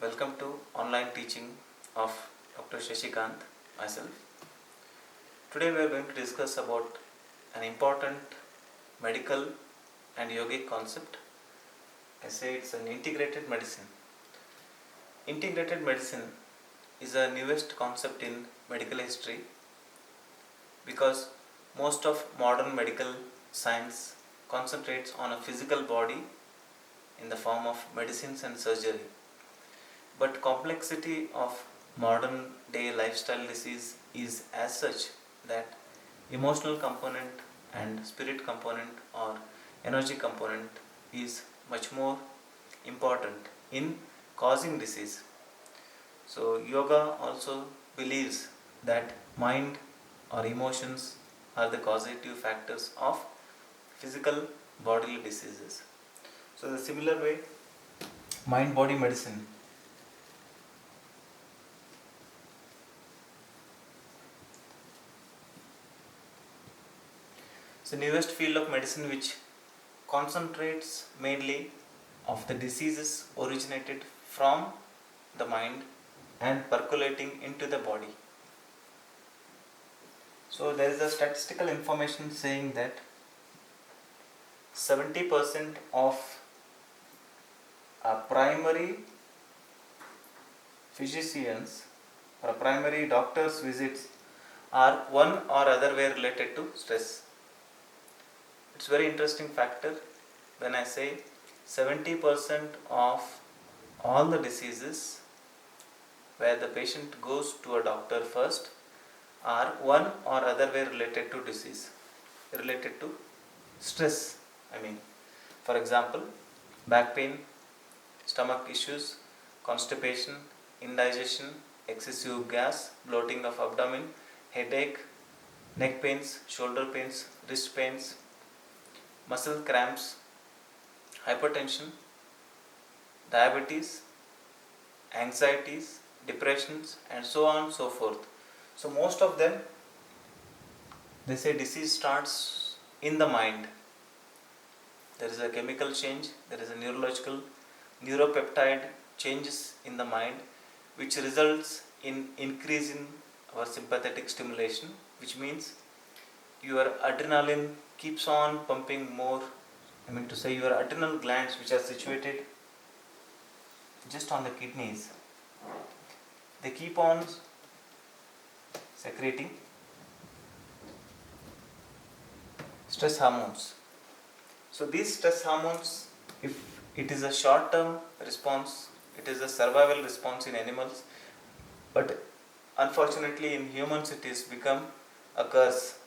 Welcome to online teaching of Dr. Shashikant, myself. Today we are going to discuss about an important medical and yogic concept. I say it's an integrated medicine. Integrated medicine is a newest concept in medical history because most of modern medical science concentrates on a physical body in the form of medicines and surgery. But complexity of modern day lifestyle disease is as such that emotional component and spirit component or energy component is much more important in causing disease. So yoga also believes that mind or emotions are the causative factors of physical bodily diseases. So the similar way mind body medicine. It's the newest field of medicine which concentrates mainly of the diseases originated from the mind and percolating into the body. So there is a statistical information saying that 70% of primary physicians or primary doctors' visits are one or other way related to stress. It's very interesting factor when I say 70% of all the diseases where the patient goes to a doctor first are one or other way related to disease, related to stress. For example, back pain, stomach issues, constipation, indigestion, excessive gas, bloating of abdomen, headache, neck pains, shoulder pains, wrist pains, muscle cramps, hypertension, diabetes, anxieties, depressions, and so on and so forth. So most of them, they say disease starts in the mind. There is a chemical change, there is a neurological neuropeptide changes in the mind which results in increase in our sympathetic stimulation, which means your adrenaline keeps on pumping more. Your adrenal glands, which are situated just on the kidneys, they keep on secreting stress hormones. So these stress hormones, if it is a short term response, it is a survival response in animals, but unfortunately in humans it is become a curse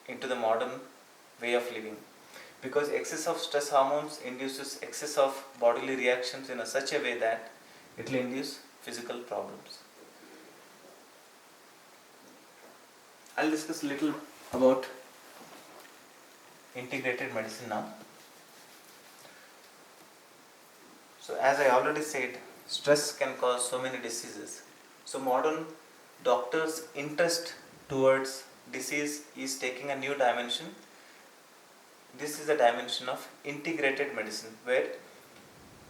into the modern way of living, because excess of stress hormones induces excess of bodily reactions in such a way that it will induce physical problems. I'll discuss a little about integrated medicine now. So as I already said, stress can cause so many diseases. So modern doctors' interest towards disease is taking a new dimension. This is the dimension of integrated medicine, where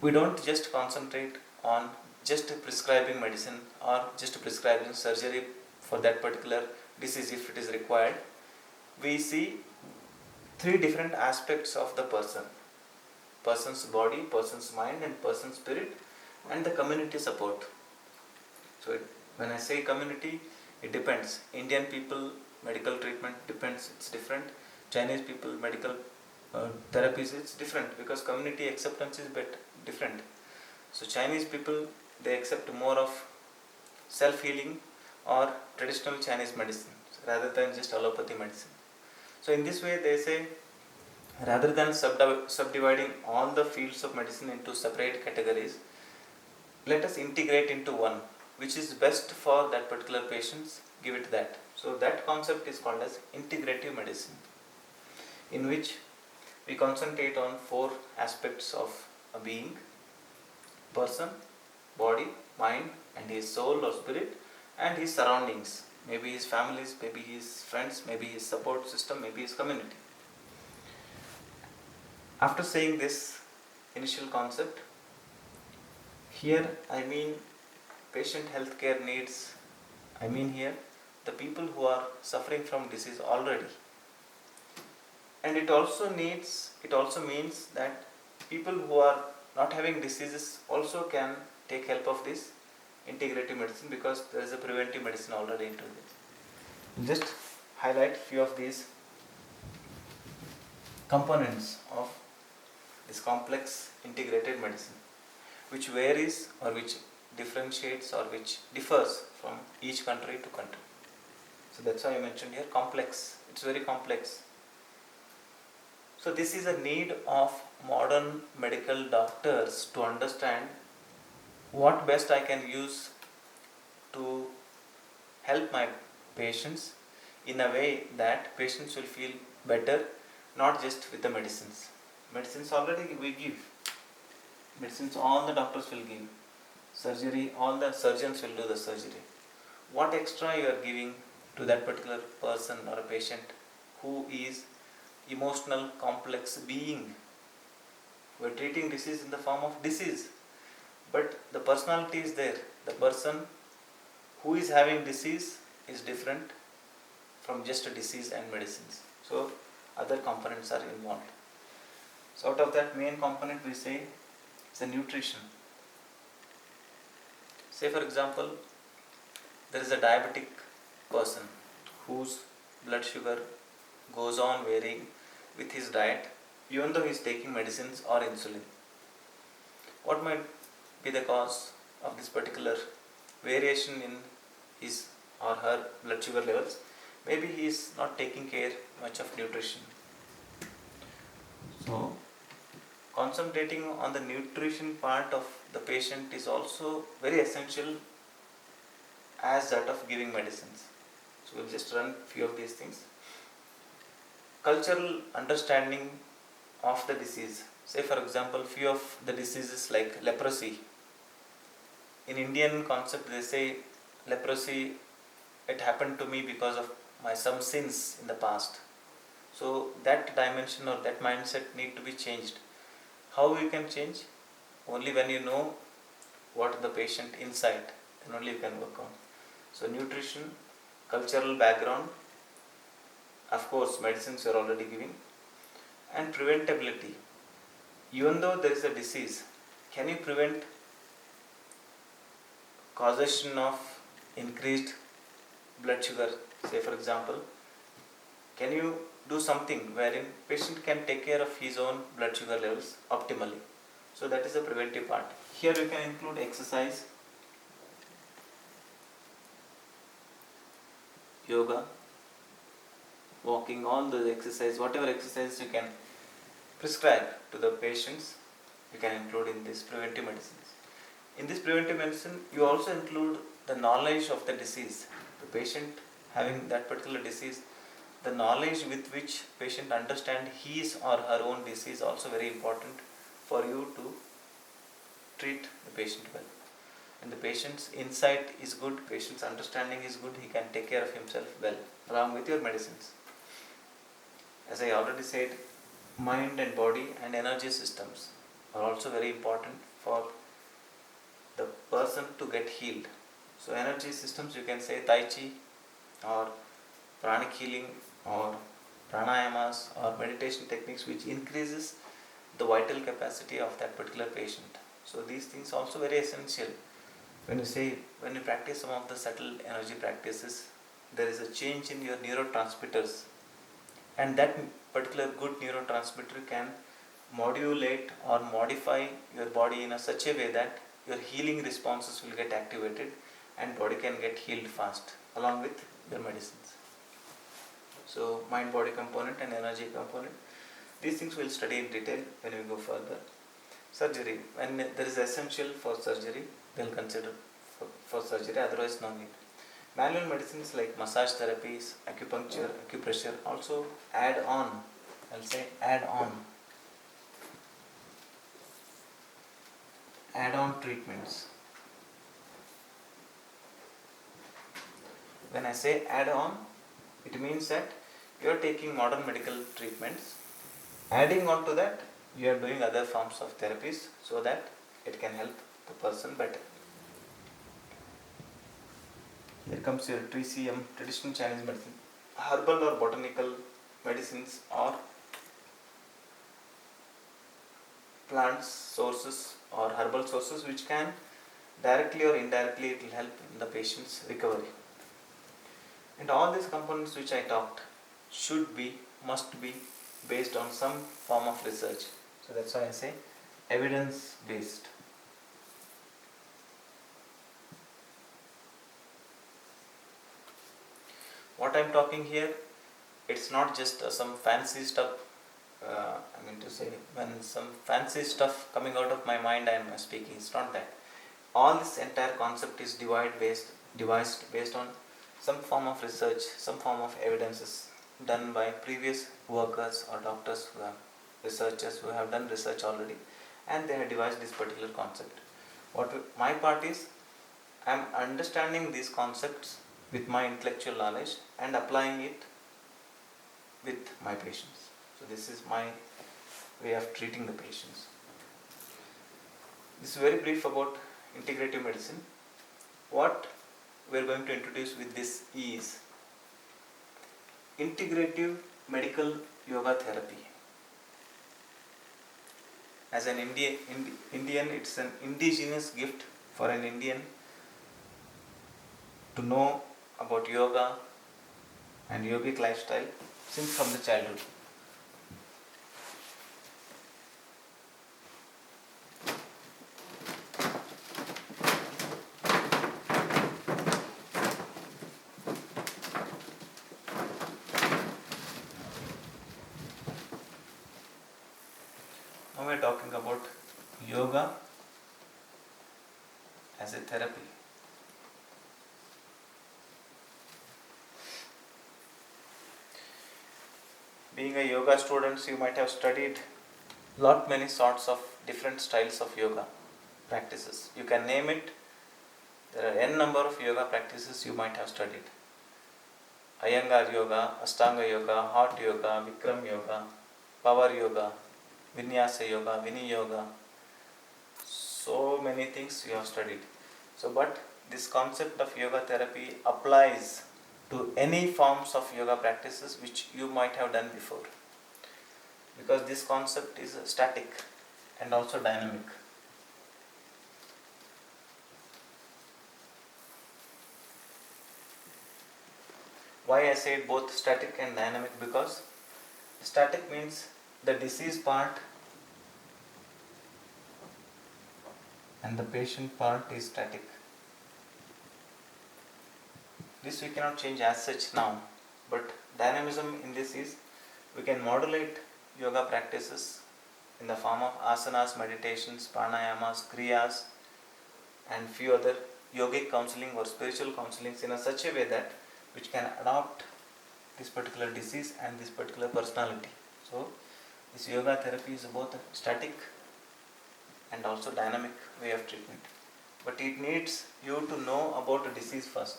we don't just concentrate on just prescribing medicine or just prescribing surgery for that particular disease if it is required. We see three different aspects of the person's body, person's mind, and person's spirit, and the community support. So when I say community, it depends. Indian people medical treatment depends, it's different. Chinese people medical therapies, it's different, because community acceptance is bit different. So Chinese people, they accept more of self-healing or traditional Chinese medicine rather than just allopathy medicine. So in this way they say, rather than subdividing all the fields of medicine into separate categories, let us integrate into one, which is best for that particular patients, give it that. So that concept is called as integrative medicine, in which we concentrate on four aspects of a being: person, body, mind, and his soul or spirit, and his surroundings, maybe his families, maybe his friends, maybe his support system, maybe his community. After saying this initial concept, Here I mean patient healthcare needs, I mean here the people who are suffering from disease already. And it also means that people who are not having diseases also can take help of this integrative medicine, because there is a preventive medicine already into this. Just highlight few of these components of this complex integrated medicine, which varies or which differentiates or which differs from each country to country. So that's why I mentioned here complex. It's very complex. So this is a need of modern medical doctors to understand what best I can use to help my patients in a way that patients will feel better, not just with the medicines. Medicines already we give. Medicines all the doctors will give. Surgery, all the surgeons will do the surgery. What extra you are giving to that particular person or a patient who is emotional complex being? We are treating disease in the form of disease, but the personality is there. The person who is having disease is different from just a disease and medicines. So other components are involved. So out of that main component we say it's a nutrition. Say for example, there is a diabetic person whose blood sugar goes on varying with his diet, even though he is taking medicines or insulin. What might be the cause of this particular variation in his or her blood sugar levels? Maybe he is not taking care much of nutrition. So concentrating on the nutrition part of the patient is also very essential as that of giving medicines. So we'll just run few of these things. Cultural understanding of the disease. Say for example, few of the diseases like leprosy. In Indian concept they say leprosy, it happened to me because of my some sins in the past. So that dimension or that mindset need to be changed. How you can change? Only when you know what the patient inside, then only you can work on. So nutrition, cultural background, of course medicines you are already giving, and preventability. Even though there is a disease, can you prevent causation of increased blood sugar? Say for example, can you do something wherein patient can take care of his own blood sugar levels optimally? So that is the preventive part. Here we can include exercise, yoga, walking, all the exercise, whatever exercise you can prescribe to the patients, you can include in this preventive medicines. In this preventive medicine, you also include the knowledge of the disease. The patient having that particular disease, the knowledge with which patient understand his or her own disease also very important for you to treat the patient well. And the patient's insight is good, patient's understanding is good, he can take care of himself well along with your medicines. As I already said, mind and body and energy systems are also very important for the person to get healed. So energy systems, you can say Tai Chi or pranic healing or pranayamas or meditation techniques which increases the vital capacity of that particular patient. So these things also very essential. When you practice some of the subtle energy practices, there is a change in your neurotransmitters, and that particular good neurotransmitter can modulate or modify your body in such a way that your healing responses will get activated and body can get healed fast along with your medicines. So mind body component and energy component, these things we'll study in detail when we go further. Surgery, when there is essential for surgery, they'll consider for surgery, otherwise no need. Manual medicines like massage therapies, acupuncture, acupressure also add on. I'll say add on treatments. When I say add on, it means that you are taking modern medical treatments, adding on to that you are doing other forms of therapies so that it can help the person better. Here comes your TCM, traditional Chinese medicine. Herbal or botanical medicines or plants sources or herbal sources which can directly or indirectly it will help in the patient's recovery. And all these components which I talked must be based on some form of research. So that's why I say evidence based. What I'm talking here, it's not just some fancy stuff. When some fancy stuff coming out of my mind I am speaking. It's not that. All this entire concept is devised based on some form of research, some form of evidences done by previous workers or doctors researchers who have done research already, and they have devised this particular concept. My part is, I am understanding these concepts with my intellectual knowledge and applying it with my patients. So this is my way of treating the patients. This is very brief about integrative medicine. What we are going to introduce with this is integrative medical yoga therapy. As an Indian, it's an indigenous gift for an Indian to know about yoga and yogic lifestyle since from the childhood. Now we are talking about yoga as a therapy. Being a yoga student, you might have studied many sorts of different styles of yoga practices. You can name it. There are n number of yoga practices you might have studied. Iyengar yoga, Ashtanga yoga, hot yoga, Bikram yoga, power yoga, Vinyasa yoga, Vini yoga. So many things you have studied. But this concept of yoga therapy applies to any forms of yoga practices which you might have done before, because this concept is static and also dynamic. Why I say both static and dynamic? Because static means the disease part and the patient part is static. This we cannot change as such now, but dynamism in this is we can modulate yoga practices in the form of asanas, meditations, pranayamas, kriyas, and few other yogic counseling or spiritual counselings in such a way that which can adopt this particular disease and this particular personality. So this yoga therapy is both a static and also dynamic way of treatment. But it needs you to know about a disease first.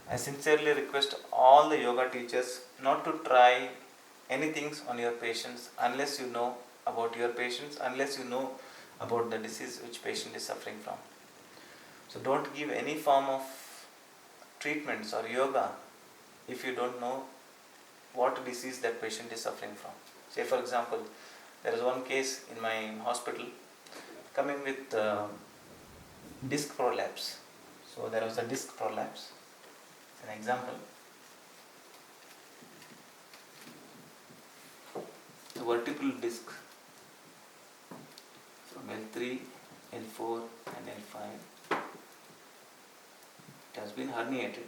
I sincerely request all the yoga teachers not to try anything on your patients unless you know about your patients, unless you know about the disease which patient is suffering from. So don't give any form of treatments or yoga if you don't know what disease that patient is suffering from. Say for example, there is one case in my hospital coming with disc prolapse. So there was a disc prolapse. An example, the vertebral disc from L3, L4 and L5, it has been herniated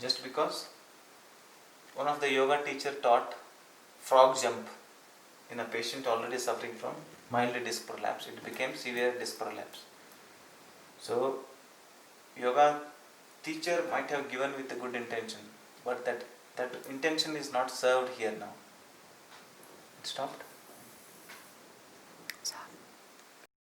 just because one of the yoga teacher taught frog jump in a patient already suffering from mild disc prolapse. It became severe disc prolapse. So yoga teacher might have given with a good intention, but that intention is not served here now. It stopped.